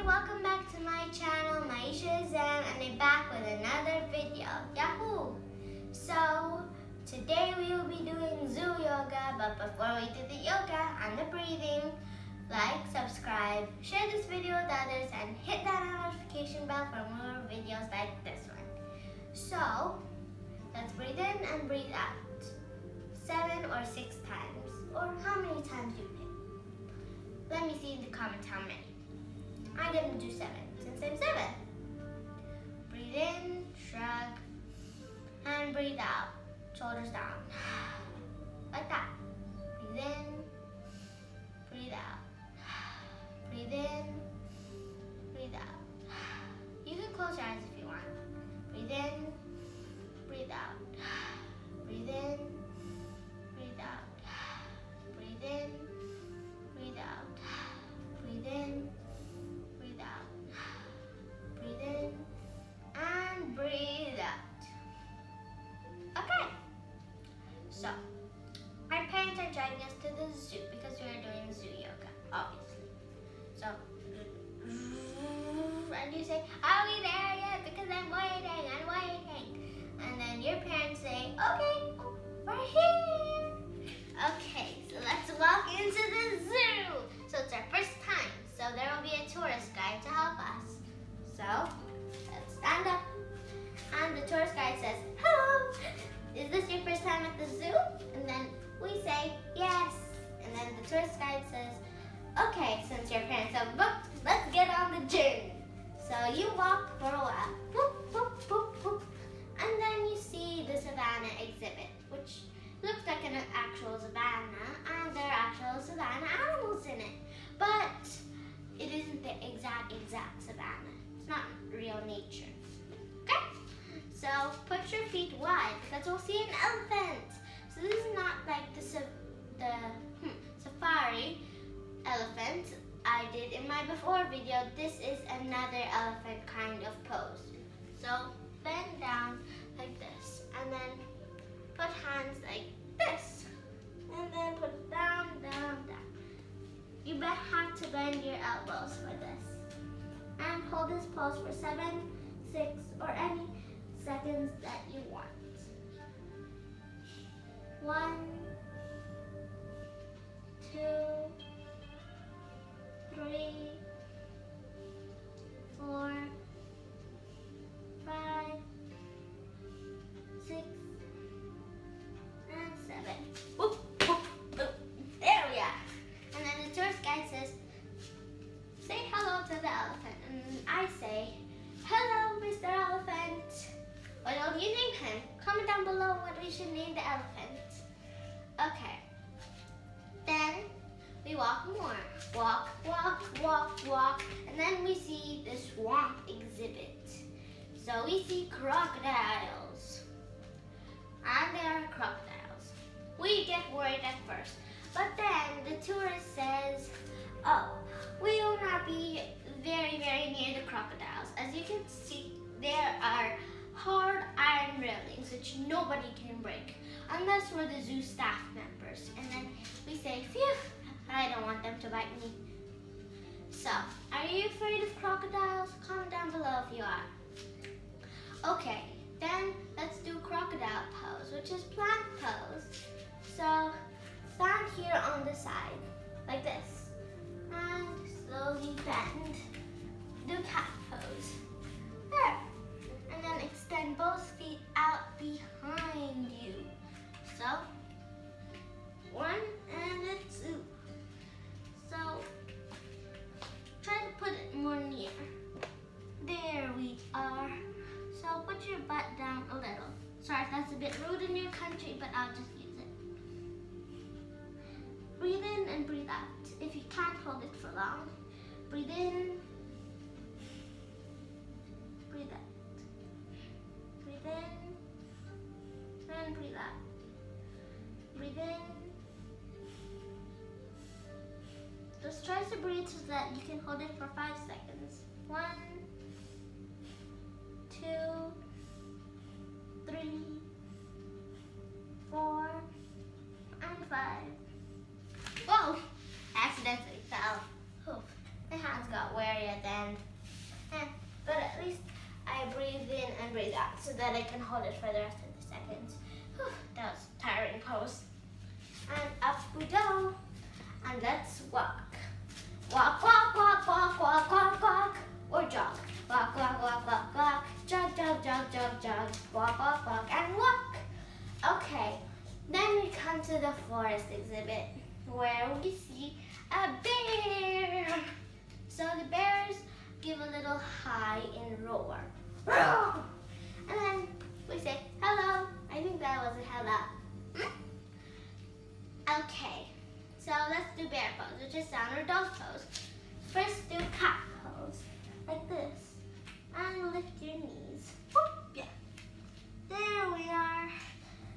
welcome back to my channel, Maisha Zam, and I'm back with another video. Yahoo! So, today we will be doing zoo yoga, but before we do the yoga and the breathing, like, subscribe, share this video with others, and hit that notification bell for more videos like this one. So, let's breathe in and breathe out. 7 or 6 times, or how many times you pick. Let me see in the comments how many. I'm gonna do 7 since I'm 7. Breathe in, shrug, and breathe out. Shoulders down. Like that. Breathe in, breathe out. Breathe in, breathe out. You can close your eyes if you want. Breathe in, breathe out. Breathe in, breathe out. Breathe in, breathe out. Breathe in, breathe out. Breathe in and breathe out. Okay. So, our parents are driving us to the zoo because we are doing zoo yoga, obviously. So, and you say, are we there yet? Because I'm waiting. And then your parents say, okay, we're here. Okay, so let's walk into the zoo. So it's our first time, so there will be a tourist guide to help us. So, let's stand up. And the tourist guide says, hello, is this your first time at the zoo? And then we say, yes. And then the tourist guide says, okay, since your parents have booked, let's get on the journey. So you walk for a while, boop, boop, boop, boop. And then you see the savannah exhibit, which looks like an actual savannah, and there are actual savannah animals in it. But it isn't the exact savannah. It's not real nature. Okay? So put your feet wide because we'll see an elephant. So this is not like the safari elephant I did in my before video. This is another elephant kind of pose. So bend down like this, and then put hands like this, and then put it down, down, down. You have to bend your elbows for this. And hold this pose for 7, 6, or any seconds that you want. 1, 2, 3, 4, 5, 6, and 7. Whoop, whoop, whoop. There we are. And then the tourist guide says, say hello to the elephant. And I say, hello, Mr. Elephant. What will you name him? Comment down below what we should name the elephant. Okay. Then we walk more. Walk, walk, walk, walk. And then we see the swamp exhibit. So we see crocodiles. And there are crocodiles. We get worried at first. But then the tourist says, oh, we will not be very near the crocodiles. As you can see, there are hard iron railings which nobody can break unless we're the zoo staff members. And then we say, phew, I don't want them to bite me. So, are you afraid of crocodiles? Comment down below if you are. Okay, then let's do crocodile pose, which is plank pose. So, stand here on the side, like this, and slowly bend. Do cat pose. There. And then extend both feet out behind you. So, 1 and a 2. So, try to put it more near. There we are. So, put your butt down a little. Sorry if that's a bit rude in your country, but I'll just use it. Breathe in and breathe out. If you can't hold it for long, breathe in, breathe out. Breathe in, and breathe out. Breathe in. Just try to breathe so that you can hold it for 5 seconds. 1, 2, 3, 4, and 5. Whoa! Accidentally fell. Oof. My hands got wary at the end. breathe in and breathe out so that I can hold it for the rest of the seconds. Whew, that was a tiring pose. And up we go. And let's walk. Walk, walk, walk, walk, walk, walk, walk. Or jog. Walk, walk, walk, walk, walk. Jog, jog, jog, jog, jog. Walk, walk, walk, and walk. Okay. Then we come to the forest exhibit where we see a bear. So the bears give a little high and roar. Roar! And then we say, hello. I think that was a hello. Okay, so let's do bear pose, which is down or dog pose. First do cat pose, like this. And lift your knees. Whoop, yeah. There we are.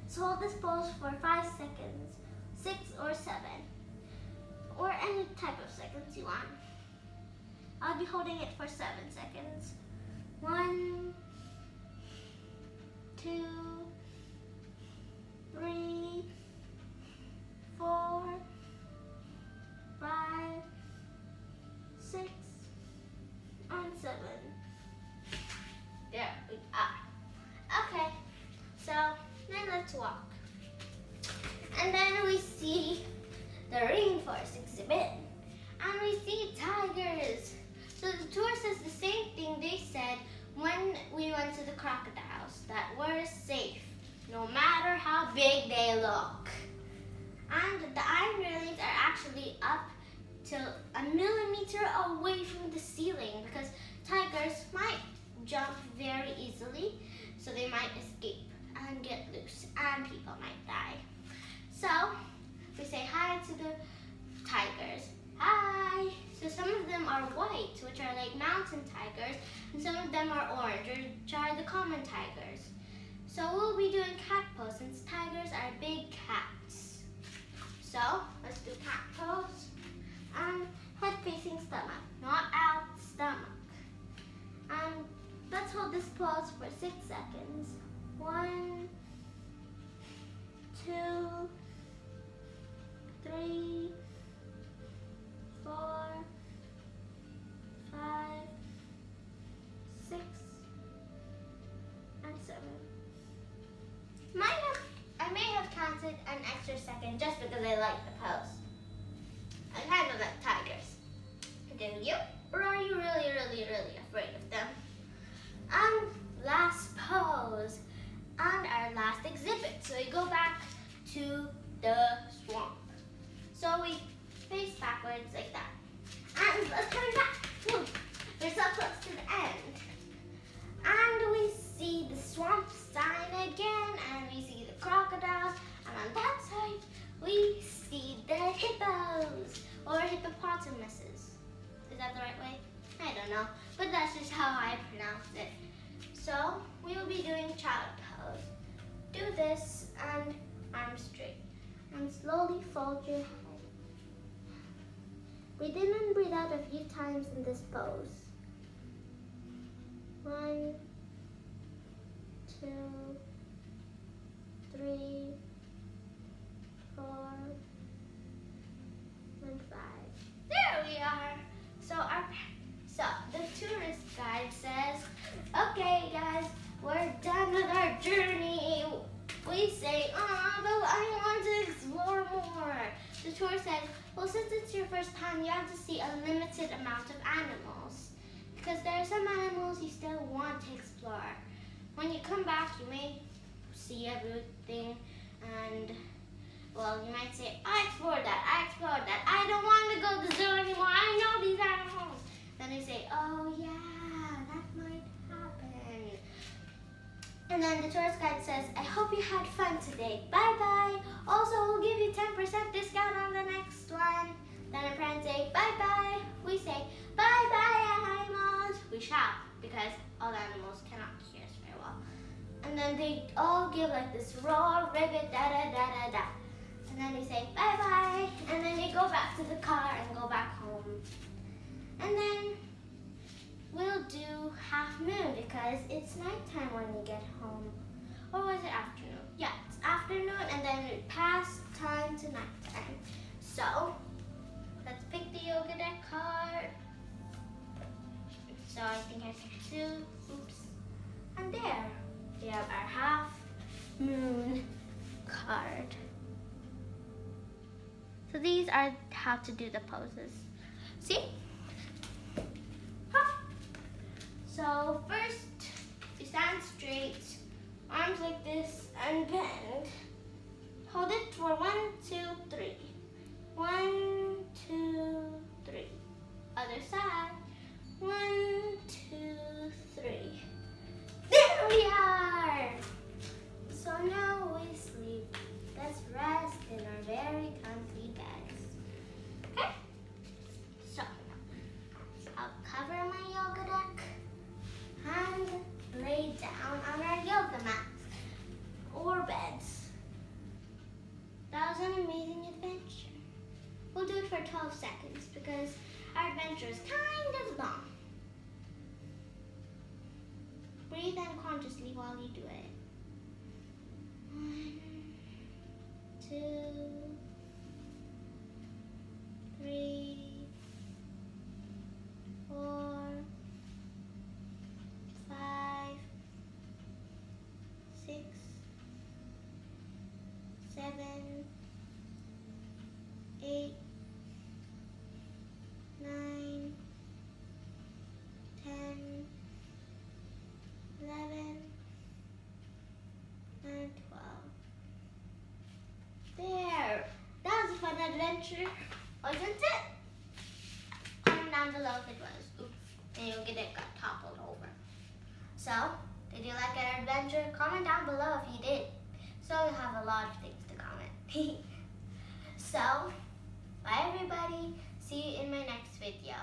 So hold this pose for 5 seconds, 6 or 7, or any type of seconds you want. I'll be holding it for 7 seconds. 1, 2, 3, 4, 5, 6, and 7. There we are. Okay, so then let's walk. And then we see the rainforest exhibit. And we see tigers. So the tour says the same thing they said when we went to the crocodiles, that we're safe, no matter how big they look. And the iron railings are actually up to 1 millimeter away from the ceiling because tigers might jump very easily, so they might escape and get loose, and people might die. So we say hi to the tigers. Hi! So some of them are white, which are like mountain tigers, and some of them are orange, which are the common tigers. So we'll be doing cat pose since tigers are big cats. So let's do cat pose. And head facing stomach, not out, stomach. And let's hold this pose for 6 seconds. 1, 2, 3, 4, 5, 6, and 7. I may have counted an extra second just because I like the pose. I kind of like tigers. Do you? Or are you really, really, really afraid of them? And last pose. And our last exhibit. So we go back to the swamp. So we face backwards like that. And let's turn back. Woo. We're so close to the end. And we see the swamp sign again. And we see the crocodiles. And on that side, we see the hippos. Or hippopotamuses. Is that the right way? I don't know. But that's just how I pronounce it. So we will be doing child pose. Do this and arms straight. And slowly fold your head. Breathe in and breathe out a few times in this pose. 1, 2, 3, 4, and 5. There we are. So the tourist guide says, okay guys, we're done with our journey. We say, but I want to explore more. The tour says, well, since it's your first time, you have to see a limited amount of animals. Because there are some animals you still want to explore. When you come back, you may see everything and, well, you might say, I explored that, I don't want to go to the zoo anymore, I know these animals. Then you say, oh yeah, that might happen. And then the tourist guide says, I hope you had fun today, bye-bye. Also, we'll give you 10% discount on the next one. Then our parents say, bye-bye. We say, bye-bye, animals. We shout, because all animals cannot hear us very well. And then they all give like this roar, ribbit, da-da-da-da-da. And then we say, bye-bye. And then they go back to the car and go back home. And then we'll do half moon because it's nighttime when we get home. Or was it afternoon? Yeah, it's afternoon and then it passed time to nighttime. So, let's pick the yoga deck card. So I think I picked 2. Oops. And there, we have our half moon card. So these are how to do the poses. See? Huh. So first, you stand straight, arms like this, and bend. Hold it for 1, 2, 3. 1, 2, 3. Other side. 1, 2, 3. There we are! So now we sleep. Let's rest in our very comfy beds. Okay? So, I'll cover my yoga deck and lay down on our yoga mats or beds. That was an amazing adventure. We'll do it for 12 seconds because our adventure is kind of long. Breathe unconsciously while you do it. 1, 2, 3, 4, 5, 6, 7, 8, 9, 10, 11, and 12. There! That was a fun adventure, wasn't it? Comment down below if it was. Oops. And you'll get it got toppled over. So, did you like our adventure? Comment down below if you did. So we have a lot of things to comment. So, bye everybody. See you in my next video.